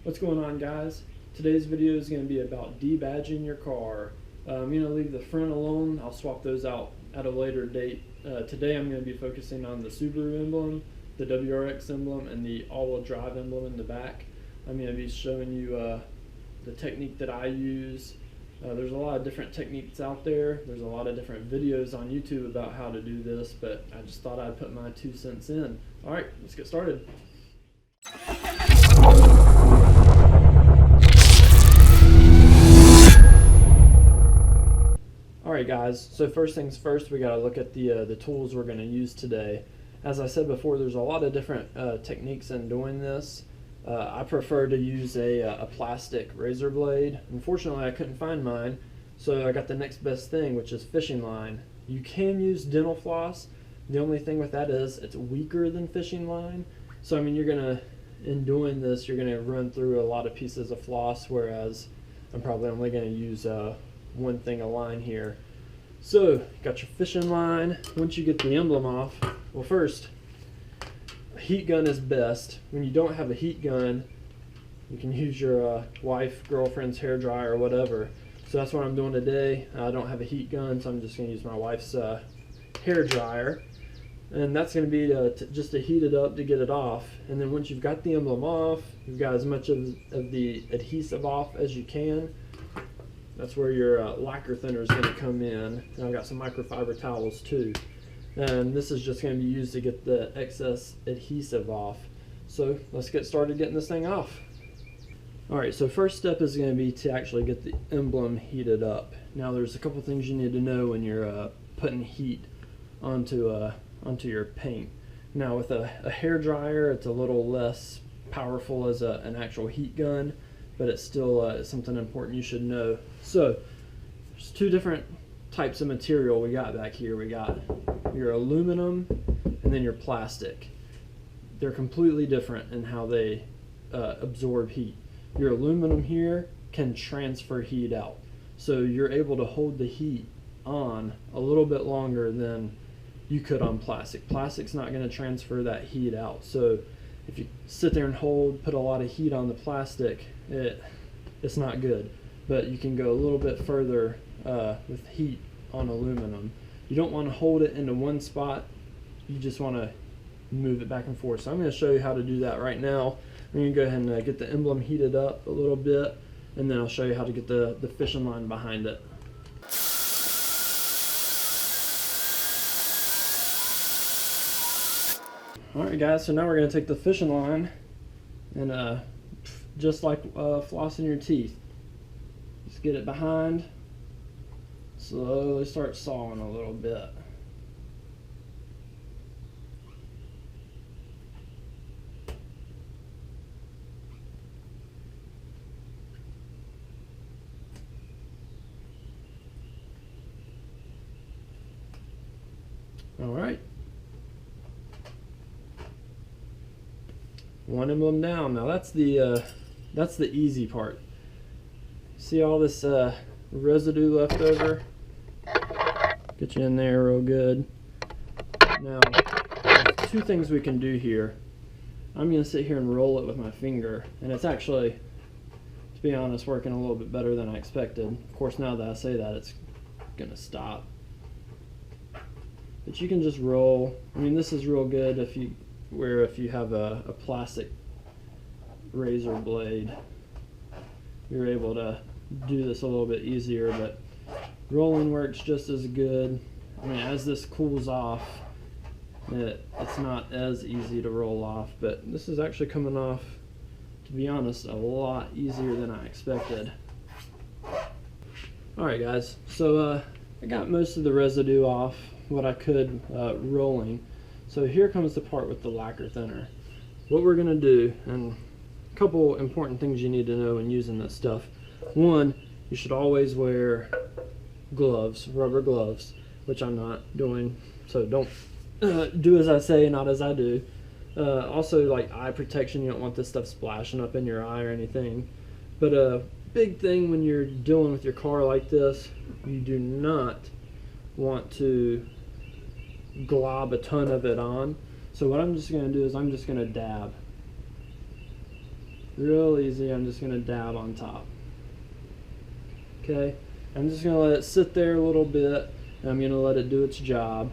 What's going on, guys? Today's video is going to be about debadging your car. I'm going to leave the front alone. I'll swap those out at a later date. Today I'm going to be focusing on the Subaru emblem, the WRX emblem, and the all-wheel drive emblem in the back. I'm going to be showing you the technique that I use. There's a lot of different techniques out there. There's a lot of different videos on YouTube about how to do this, but I just thought I'd put my 2 cents in. Alright, let's get started. Alright guys, so first things first, we got to look at the tools we're going to use today. As I said before, there's a lot of different techniques in doing this. I prefer to use a plastic razor blade. Unfortunately, I couldn't find mine, so I got the next best thing, which is fishing line. You can use dental floss. The only thing with that is it's weaker than fishing line. So I mean, in doing this, you're gonna run through a lot of pieces of floss, whereas I'm probably only gonna use one thing of line here. So, got your fishing line. Once you get the emblem off, well, first, a heat gun is best. When you don't have a heat gun, you can use your wife, girlfriend's hair dryer or whatever. So that's what I'm doing today. I don't have a heat gun, so I'm just gonna use my wife's hair dryer. And that's going to be just to heat it up to get it off. And then once you've got the emblem off, you've got as much of the adhesive off as you can. That's where your lacquer thinner is going to come in. And I've got some microfiber towels too. And this is just going to be used to get the excess adhesive off. So let's get started getting this thing off. Alright, so first step is going to be to actually get the emblem heated up. Now there's a couple things you need to know when you're putting heat onto your paint. Now with a hair dryer, it's a little less powerful as an actual heat gun, but it's still something important you should know. So there's two different types of material we got back here. We got your aluminum and then your plastic. They're completely different in how they absorb heat. Your aluminum here can transfer heat out, so you're able to hold the heat on a little bit longer than you could on plastic. Plastic's not going to transfer that heat out. So if you sit there and put a lot of heat on the plastic, it's not good. But you can go a little bit further with heat on aluminum. You don't want to hold it into one spot. You just want to move it back and forth. So I'm going to show you how to do that right now. I'm going to go ahead and get the emblem heated up a little bit, and then I'll show you how to get the fishing line behind it. Alright guys, so now we're going to take the fishing line and just like flossing your teeth, just get it behind, slowly start sawing a little bit. Alright. One emblem down. Now that's the easy part. See all this residue left over? Get you in there real good. Now, there's two things we can do here. I'm going to sit here and roll it with my finger, and it's actually, to be honest, working a little bit better than I expected. Of course, now that I say that, it's going to stop. But you can just roll. I mean, this is real good if you have a plastic razor blade, you're able to do this a little bit easier, but rolling works just as good. I mean, as this cools off, it's not as easy to roll off, but this is actually coming off, to be honest, a lot easier than I expected. Alright guys, so I got most of the residue off, what I could rolling. So here comes the part with the lacquer thinner. What we're going to do, and a couple important things you need to know when using this stuff. One, you should always wear gloves, rubber gloves, which I'm not doing, so don't do as I say, not as I do. Also, like eye protection, you don't want this stuff splashing up in your eye or anything. But a big thing when you're dealing with your car like this, you do not want to glob a ton of it on. So what I'm just going to do is I'm just going to dab. Real easy. I'm just going to dab on top. Okay, I'm just going to let it sit there a little bit, and I'm going to let it do its job.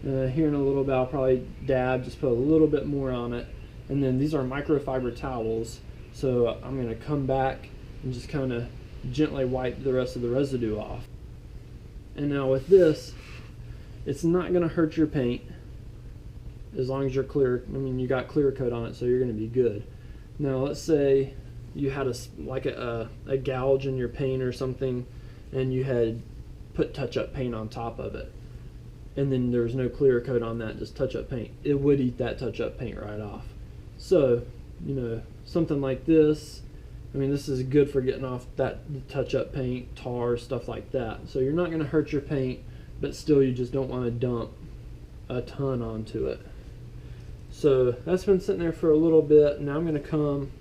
Here in a little bit I'll probably dab, just put a little bit more on it. And then these are microfiber towels, so I'm going to come back and just kind of gently wipe the rest of the residue off. And now with this, it's not going to hurt your paint as long as you're clear. I mean, you got clear coat on it, so you're going to be good. Now let's say you had a gouge in your paint or something, and you had put touch-up paint on top of it, and then there's no clear coat on that, just touch-up paint. It would eat that touch-up paint right off. So, you know, something like this, I mean, this is good for getting off that touch-up paint, tar, stuff like that. So you're not going to hurt your paint, but still you just don't want to dump a ton onto it. So that's been sitting there for a little bit. Now I'm going to come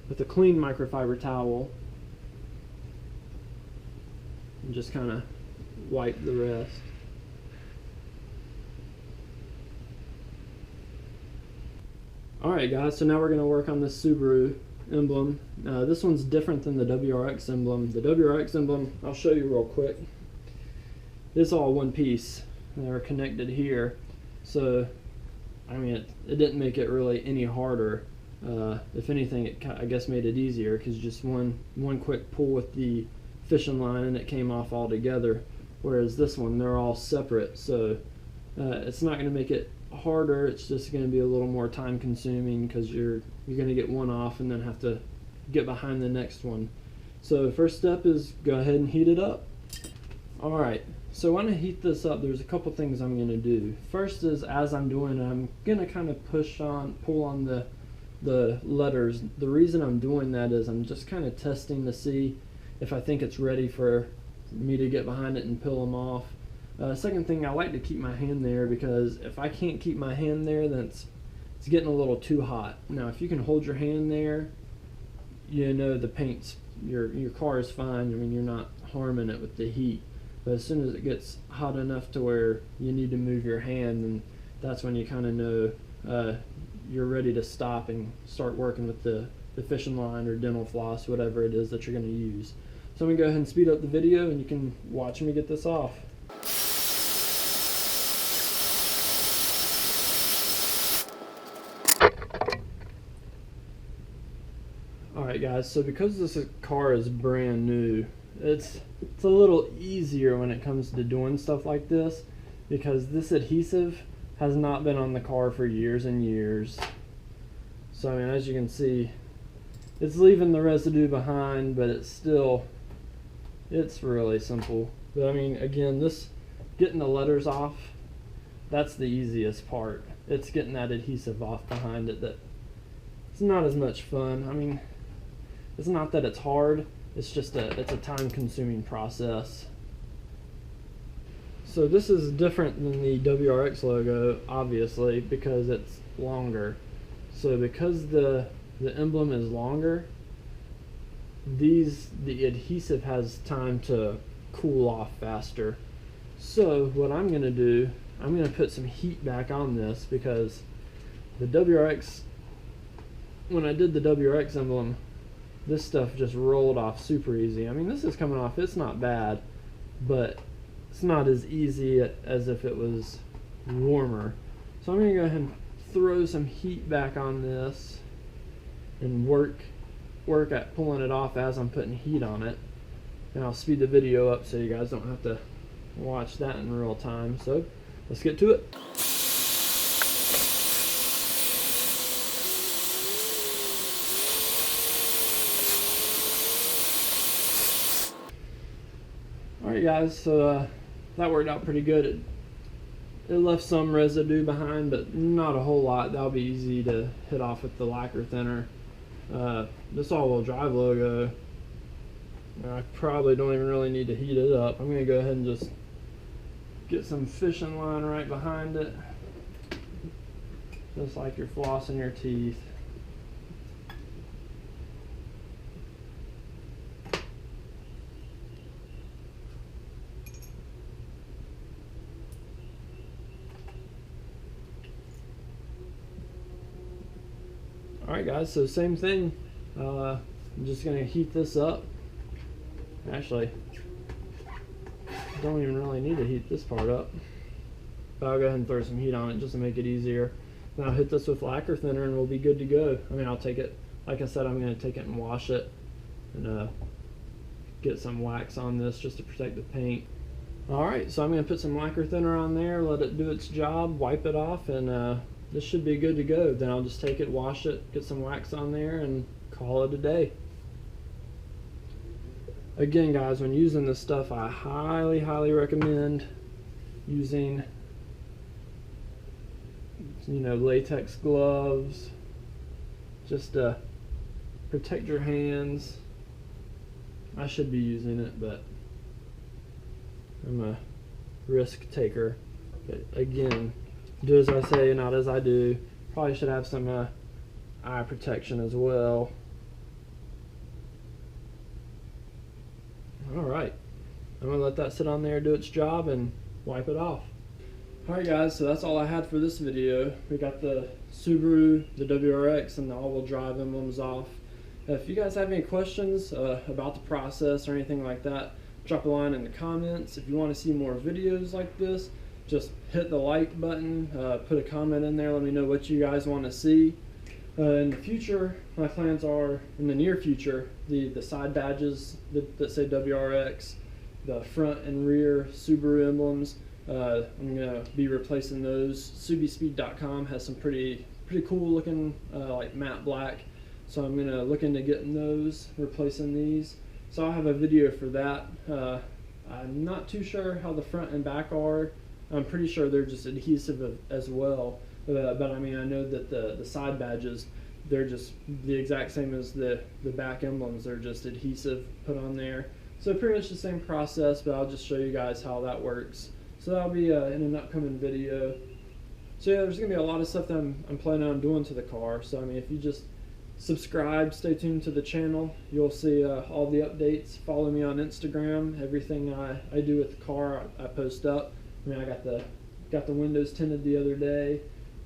with a clean microfiber towel and just kind of wipe the rest. Alright guys, so now we're going to work on this Subaru emblem. This one's different than the WRX emblem. The WRX emblem, I'll show you real quick. It's all one piece. They're connected here. So, I mean, it didn't make it really any harder. If anything, it I guess made it easier, because just one quick pull with the fishing line and it came off all together. Whereas this one, they're all separate. So it's not going to make it harder. It's just going to be a little more time consuming, because you're going to get one off and then have to get behind the next one. So first step is go ahead and heat it up. Alright, so when I heat this up, there's a couple things I'm going to do. First is, as I'm doing it, I'm going to kind of pull on the letters. The reason I'm doing that is I'm just kind of testing to see if I think it's ready for me to get behind it and peel them off. Second thing, I like to keep my hand there, because if I can't keep my hand there, then it's getting a little too hot. Now if you can hold your hand there, you know the paint's, your car is fine. I mean, you're not harming it with the heat. But as soon as it gets hot enough to where you need to move your hand, then that's when you kind of know you're ready to stop and start working with the fishing line or dental floss, whatever it is that you're going to use. So I'm going to go ahead and speed up the video, and you can watch me get this off. Alright guys, so because this car is brand new, it's a little easier when it comes to doing stuff like this, because this adhesive has not been on the car for years and years. So I mean, as you can see, it's leaving the residue behind, but it's really simple. But I mean, again, getting the letters off, that's the easiest part. It's getting that adhesive off behind it that it's not as much fun. I mean, it's not that it's hard, it's just it's a time-consuming process. So this is different than the WRX logo, obviously, because it's longer. So because the emblem is longer, the adhesive has time to cool off faster. So what I'm going to do, I'm going to put some heat back on this, because the WRX, when I did the WRX emblem, this stuff just rolled off super easy. I mean, this is coming off, it's not bad, but it's not as easy as if it was warmer. So I'm going to go ahead and throw some heat back on this and work at pulling it off as I'm putting heat on it. And I'll speed the video up so you guys don't have to watch that in real time. So let's get to it. Alright guys, so that worked out pretty good. It left some residue behind, but not a whole lot. That'll be easy to hit off with the lacquer thinner. This all-wheel drive logo, I probably don't even really need to heat it up. I'm going to go ahead and just get some fishing line right behind it, just like you're flossing your teeth. Alright guys, so same thing. I'm just going to heat this up. Actually, don't even really need to heat this part up. But I'll go ahead and throw some heat on it just to make it easier. Then I'll hit this with lacquer thinner and we'll be good to go. I mean, I'll take it, like I said, I'm going to take it and wash it and get some wax on this just to protect the paint. Alright, so I'm going to put some lacquer thinner on there, let it do its job, wipe it off, and this should be good to go. Then I'll just take it, wash it, get some wax on there, and call it a day. Again guys, when using this stuff, I highly recommend using, you know, latex gloves just to protect your hands. I should be using it, but I'm a risk taker. But again, do as I say, not as I do. Probably should have some eye protection as well. Alright, I'm going to let that sit on there, do its job, and wipe it off. Alright guys, so that's all I had for this video. We got the Subaru, the WRX, and the all-wheel drive emblems off. If you guys have any questions about the process or anything like that, drop a line in the comments. If you want to see more videos like this, just hit the like button, put a comment in there, let me know what you guys want to see. In the future, my plans are, in the near future, the side badges that say WRX, the front and rear Subaru emblems, I'm going to be replacing those. Subispeed.com has some pretty cool looking like matte black, so I'm going to look into getting those, replacing these. So I'll have a video for that. I'm not too sure how the front and back are. I'm pretty sure they're just adhesive as well. But I mean, I know that the side badges, they're just the exact same as the back emblems. They're just adhesive put on there. So pretty much the same process, but I'll just show you guys how that works. So that'll be in an upcoming video. So yeah, there's going to be a lot of stuff that I'm planning on doing to the car. So I mean, if you just subscribe, stay tuned to the channel, you'll see all the updates. Follow me on Instagram. Everything I do with the car, I post up. I mean, I got the windows tinted the other day.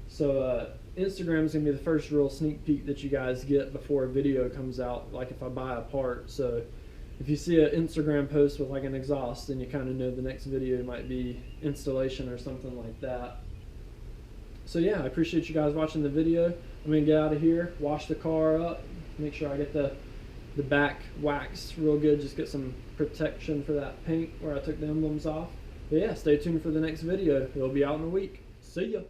So Instagram is going to be the first real sneak peek that you guys get before a video comes out, like if I buy a part. So if you see an Instagram post with like an exhaust, then you kind of know the next video might be installation or something like that. So yeah, I appreciate you guys watching the video. I'm going to get out of here, wash the car up, make sure I get the back wax real good, just get some protection for that paint where I took the emblems off. But yeah, stay tuned for the next video. It'll be out in a week. See ya.